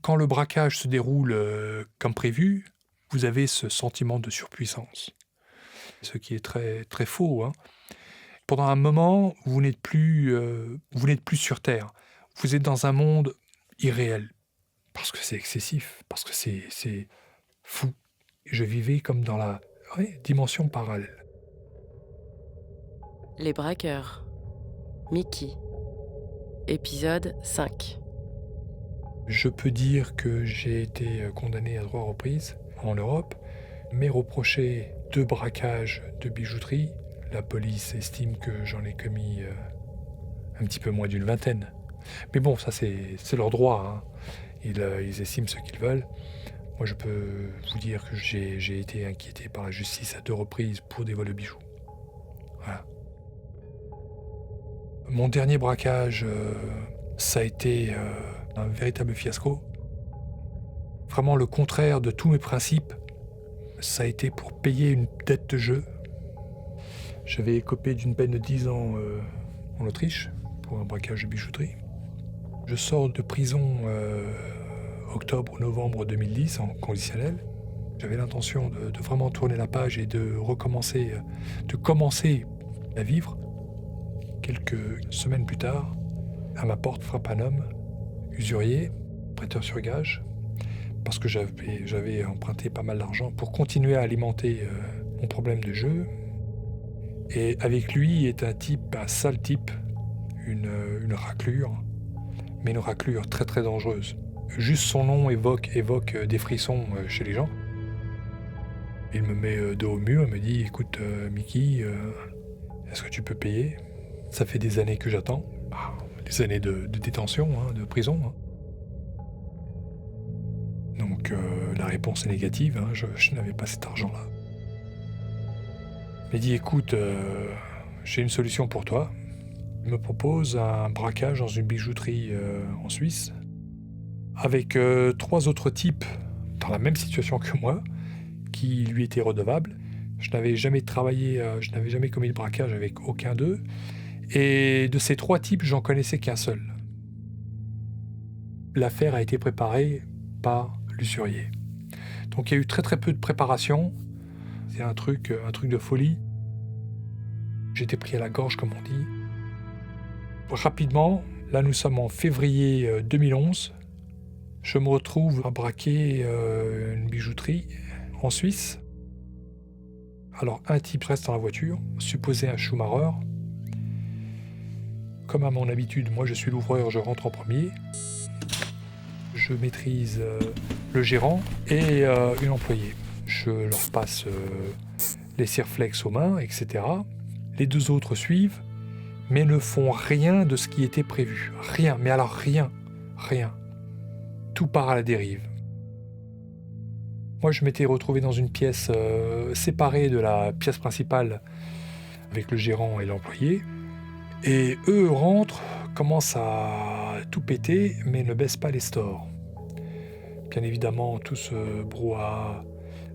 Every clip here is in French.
Quand le braquage se déroule comme prévu, vous avez ce sentiment de surpuissance. Ce qui est très, très faux, hein. Pendant un moment, vous n'êtes plus sur Terre. Vous êtes dans un monde irréel. Parce que c'est excessif, parce que c'est fou. Je vivais comme dans la dimension parallèle. Les braqueurs. Mickey. Épisode 5. Je peux dire que j'ai été condamné à 3 reprises en Europe, mais reproché 2 braquages de bijouterie. La police estime que j'en ai commis un petit peu moins d'une vingtaine. Mais bon, ça c'est leur droit, hein. Ils estiment ce qu'ils veulent. Moi, je peux vous dire que j'ai été inquiété par la justice à 2 reprises pour des vols de bijoux. Voilà. Mon dernier braquage, ça a été un véritable fiasco. Vraiment le contraire de tous mes principes. Ça a été pour payer une dette de jeu. J'avais écopé d'une peine de 10 ans en Autriche pour un braquage de bijouterie. Je sors de prison octobre ou novembre 2010 en conditionnel. J'avais l'intention de vraiment tourner la page et de commencer à vivre. Quelques semaines plus tard, à ma porte frappe un homme, usurier, prêteur sur gage, parce que j'avais emprunté pas mal d'argent pour continuer à alimenter mon problème de jeu. Et avec lui est un sale type, une raclure, mais une raclure très très dangereuse. Juste son nom évoque des frissons chez les gens. Il me met dos au mur et me dit « Écoute, Mickey, est-ce que tu peux payer ? Ça fait des années que j'attends. Des années de détention, hein, de prison. Hein. » Donc la réponse est négative, hein, je n'avais pas cet argent-là. Il me dit « Écoute, j'ai une solution pour toi. » Il me propose un braquage dans une bijouterie en Suisse, avec 3 autres types dans la même situation que moi, qui lui étaient redevables. Je n'avais jamais travaillé, je n'avais jamais commis de braquage avec aucun d'eux. Et de ces 3 types, j'en connaissais qu'un seul. L'affaire a été préparée par l'usurier. Donc il y a eu très très peu de préparation. C'est un truc de folie. J'étais pris à la gorge, comme on dit. Rapidement, là nous sommes en février 2011. Je me retrouve à braquer une bijouterie en Suisse. Alors un type reste dans la voiture, supposé un Schumacher. Comme à mon habitude, moi je suis l'ouvreur, je rentre en premier. Je maîtrise le gérant et une employée. Je leur passe les cirflex aux mains, etc. Les 2 autres suivent, mais ne font rien de ce qui était prévu. Rien, mais alors rien. Tout part à la dérive. Moi, je m'étais retrouvé dans une pièce séparée de la pièce principale avec le gérant et l'employé. Et eux rentrent, commencent à tout péter, mais ne baissent pas les stores. Bien évidemment, tout ce brouhaha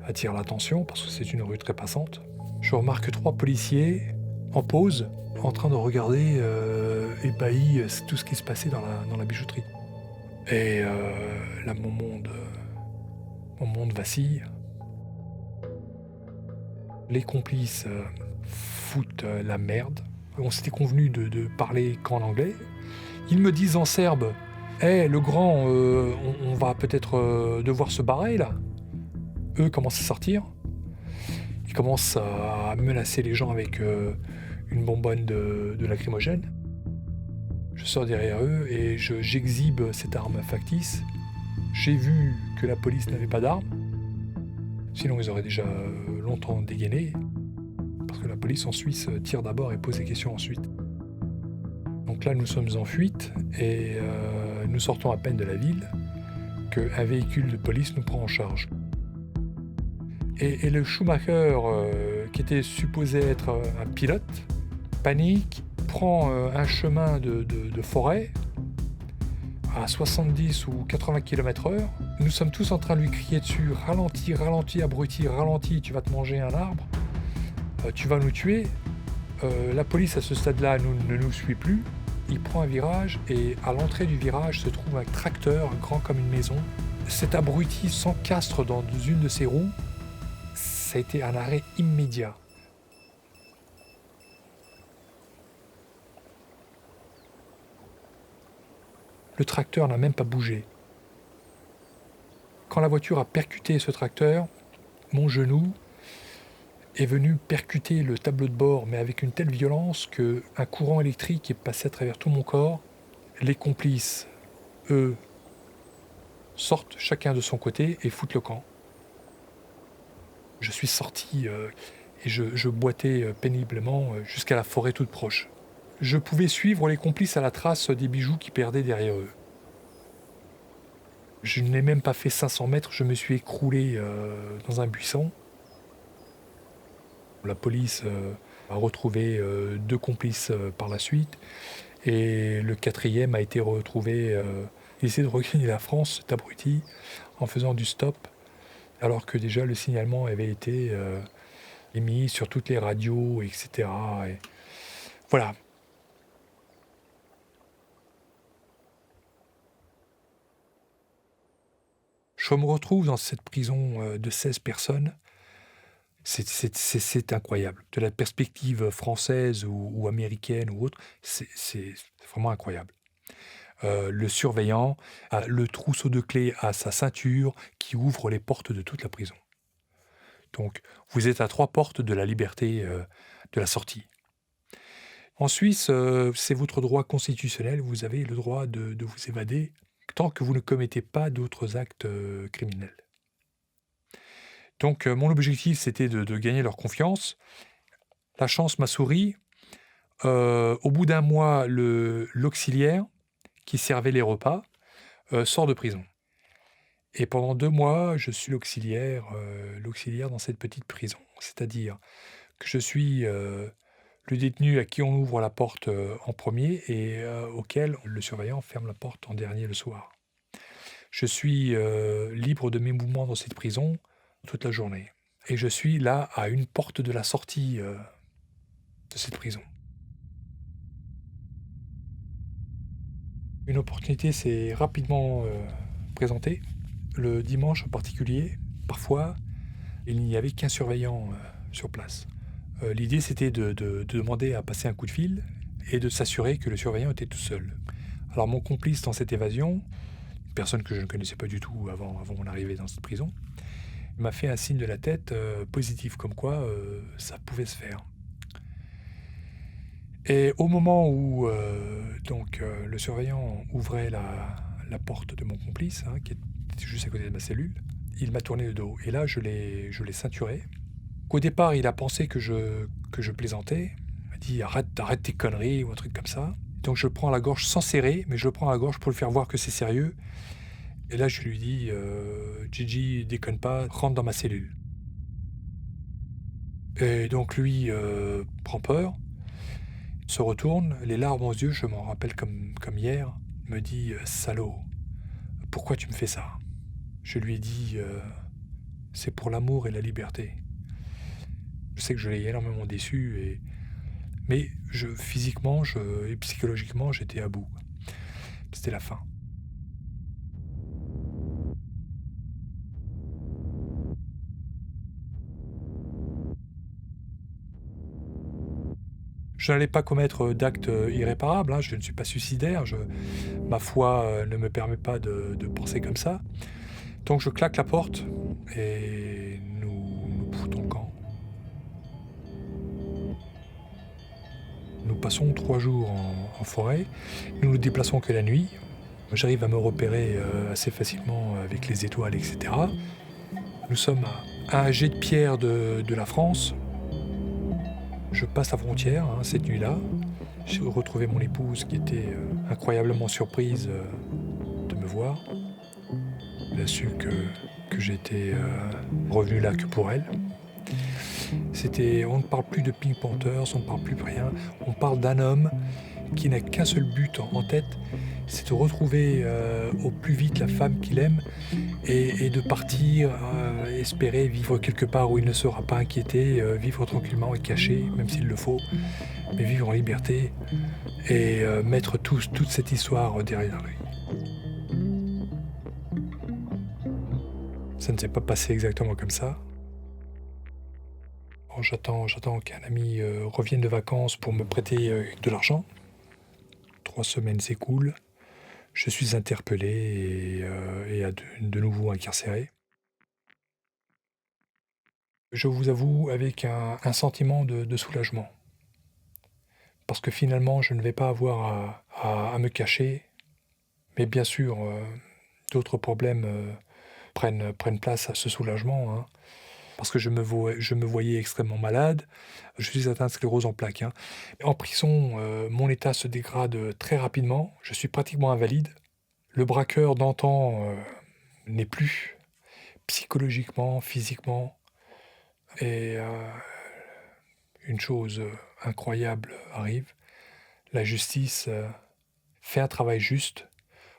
attire l'attention parce que c'est une rue très passante. Je remarque 3 policiers en pause, en train de regarder ébahis tout ce qui se passait dans la bijouterie. Et là, mon monde vacille. Les complices foutent la merde. On s'était convenu de parler qu'en anglais. Ils me disent en serbe « Hey, le grand, on va peut-être devoir se barrer, là ?» Eux commencent à sortir. Ils commencent à menacer les gens avec une bonbonne de lacrymogène. Je sors derrière eux et j'exhibe cette arme factice. J'ai vu que la police n'avait pas d'arme. Sinon, ils auraient déjà longtemps dégainé. Parce que la police en Suisse tire d'abord et pose des questions ensuite. Donc là, nous sommes en fuite et nous sortons à peine de la ville qu'un véhicule de police nous prend en charge. Et le Schumacher, qui était supposé être un pilote, panique, prend un chemin de forêt à 70 ou 80 km/h. Nous sommes tous en train de lui crier dessus « Ralentis, ralentis, abruti, ralentis, tu vas te manger un arbre, tu vas nous tuer ». La police à ce stade-là ne nous suit plus. il prend un virage et à l'entrée du virage se trouve un tracteur grand comme une maison. Cet abruti s'encastre dans une de ses roues. Ça a été un arrêt immédiat. Le tracteur n'a même pas bougé. Quand la voiture a percuté ce tracteur, mon genou est venu percuter le tableau de bord, mais avec une telle violence qu'un courant électrique est passé à travers tout mon corps. Les complices, eux, sortent chacun de son côté et foutent le camp. Je suis sorti et je boitais péniblement jusqu'à la forêt toute proche. Je pouvais suivre les complices à la trace des bijoux qui perdaient derrière eux. Je n'ai même pas fait 500 mètres, je me suis écroulé dans un buisson. La police a retrouvé 2 complices par la suite et le 4e a été retrouvé. Il essaie de regagner la France, cet abruti, en faisant du stop, alors que déjà le signalement avait été émis sur toutes les radios, etc. Et voilà. Je me retrouve dans cette prison de 16 personnes. C'est incroyable. De la perspective française ou américaine ou autre, c'est vraiment incroyable. Le surveillant a le trousseau de clés à sa ceinture qui ouvre les portes de toute la prison. Donc, vous êtes à 3 portes de la liberté de la sortie. En Suisse, c'est votre droit constitutionnel. Vous avez le droit de vous évader tant que vous ne commettez pas d'autres actes criminels. Donc, mon objectif, c'était de gagner leur confiance. La chance m'a souri. Au bout d'1 mois, l'auxiliaire qui servait les repas sort de prison. Et pendant 2 mois, je suis l'auxiliaire dans cette petite prison. C'est-à-dire que je suis le détenu à qui on ouvre la porte en premier et auquel le surveillant ferme la porte en dernier le soir. Je suis libre de mes mouvements dans cette prison toute la journée. Et je suis là à une porte de la sortie de cette prison. Une opportunité s'est rapidement présentée. Le dimanche en particulier, parfois, il n'y avait qu'un surveillant sur place. L'idée, c'était de demander à passer un coup de fil et de s'assurer que le surveillant était tout seul. Alors mon complice dans cette évasion, une personne que je ne connaissais pas du tout avant mon arrivée dans cette prison, m'a fait un signe de la tête positif, comme quoi ça pouvait se faire. Et au moment où le surveillant ouvrait la porte de mon complice, qui était juste à côté de ma cellule, il m'a tourné le dos. Et là, je l'ai ceinturé. Au départ, il a pensé que je plaisantais. Il m'a dit arrête tes conneries ou un truc comme ça. Donc je le prends à la gorge sans serrer, mais je le prends à la gorge pour le faire voir que c'est sérieux. Et là, je lui dis Gigi, déconne pas, rentre dans ma cellule. Et donc lui prend peur, se retourne, les larmes aux yeux, je m'en rappelle comme hier, me dit salaud, pourquoi tu me fais ça? Je lui ai dit c'est pour l'amour et la liberté. Je sais que je l'ai énormément déçu, mais physiquement et psychologiquement, j'étais à bout. C'était la fin. Je n'allais pas commettre d'actes irréparables, je ne suis pas suicidaire, ma foi ne me permet pas de penser comme ça. Donc je claque la porte et nous foutons le camp. Nous passons 3 jours en forêt, nous nous déplaçons que la nuit. J'arrive à me repérer assez facilement avec les étoiles, etc. Nous sommes à un jet de pierre de la France. Je passe la frontière cette nuit-là. J'ai retrouvé mon épouse qui était incroyablement surprise de me voir. Elle a su que j'étais revenu là que pour elle. On ne parle plus de Pink Panthers, on ne parle plus de rien. On parle d'un homme qui n'a qu'un seul but en tête, c'est de retrouver au plus vite la femme qu'il aime et de partir, espérer vivre quelque part où il ne sera pas inquiété, vivre tranquillement et caché, même s'il le faut, mais vivre en liberté et mettre toute cette histoire derrière lui. Ça ne s'est pas passé exactement comme ça. Bon, j'attends qu'un ami revienne de vacances pour me prêter de l'argent. 3 semaines s'écoulent. Je suis interpellé et de nouveau incarcéré. Je vous avoue avec un sentiment de soulagement. Parce que finalement, je ne vais pas avoir à me cacher. Mais bien sûr, d'autres problèmes prennent place à ce soulagement. Hein. Parce que je me voyais extrêmement malade. Je suis atteint de sclérose en plaques. Hein. En prison, mon état se dégrade très rapidement. Je suis pratiquement invalide. Le braqueur d'antan n'est plus psychologiquement, physiquement. Et une chose incroyable arrive. La justice fait un travail juste,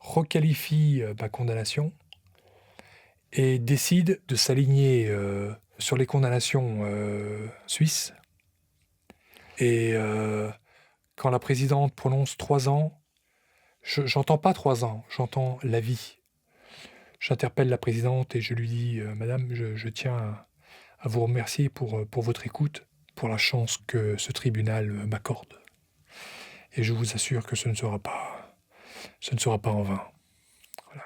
requalifie ma condamnation et décide de s'aligner sur les condamnations suisses. Et quand la présidente prononce 3 ans, j'entends pas 3 ans, j'entends la vie. J'interpelle la présidente et je lui dis « Madame, je tiens à vous remercier pour votre écoute, pour la chance que ce tribunal m'accorde. Et je vous assure que ce ne sera pas en vain. » Voilà.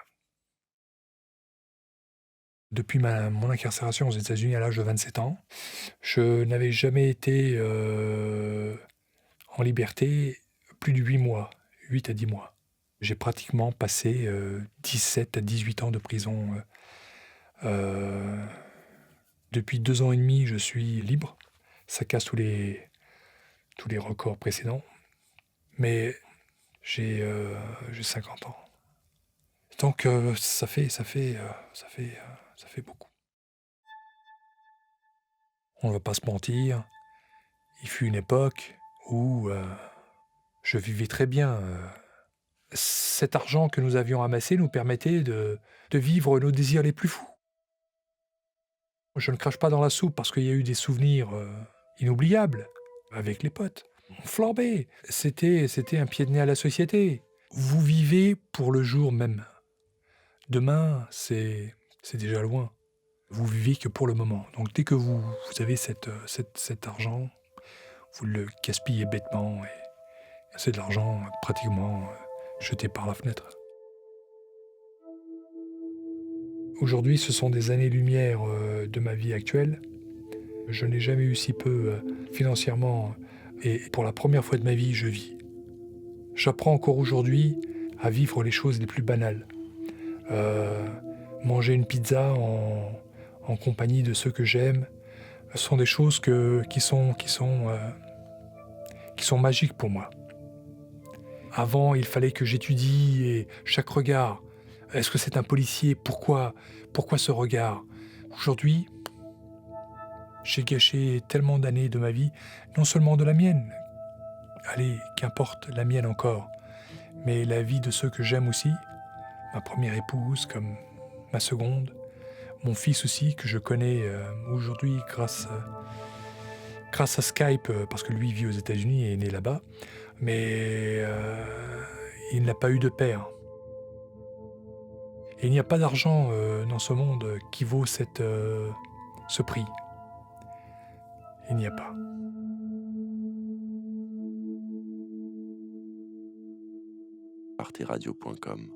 Depuis mon incarcération aux États-Unis à l'âge de 27 ans, je n'avais jamais été en liberté plus de 8 mois, 8 à 10 mois. J'ai pratiquement passé 17 à 18 ans de prison. Depuis 2 ans et demi, je suis libre. Ça casse tous les records précédents. Mais j'ai 50 ans. Donc ça fait beaucoup. On ne va pas se mentir, il fut une époque où je vivais très bien. Cet argent que nous avions amassé nous permettait de vivre nos désirs les plus fous. Je ne crache pas dans la soupe parce qu'il y a eu des souvenirs inoubliables avec les potes. On flambait. C'était un pied de nez à la société. Vous vivez pour le jour même. Demain, c'est déjà loin. Vous vivez que pour le moment. Donc dès que vous avez cet argent, vous le gaspillez bêtement et c'est de l'argent pratiquement jeté par la fenêtre. Aujourd'hui, ce sont des années-lumière de ma vie actuelle. Je n'ai jamais eu si peu financièrement et pour la première fois de ma vie, je vis. J'apprends encore aujourd'hui à vivre les choses les plus banales. Manger une pizza en compagnie de ceux que j'aime, ce sont des choses qui sont magiques pour moi. Avant, il fallait que j'étudie et chaque regard. Est-ce que c'est un policier ? Pourquoi ce regard ? Aujourd'hui, j'ai gâché tellement d'années de ma vie, non seulement de la mienne, allez, qu'importe, la mienne encore, mais la vie de ceux que j'aime aussi, ma première épouse comme ma seconde, mon fils aussi, que je connais aujourd'hui grâce à Skype, parce que lui vit aux États-Unis et est né là-bas, mais il n'a pas eu de père. Et il n'y a pas d'argent dans ce monde qui vaut ce prix. Il n'y a pas. arteradio.com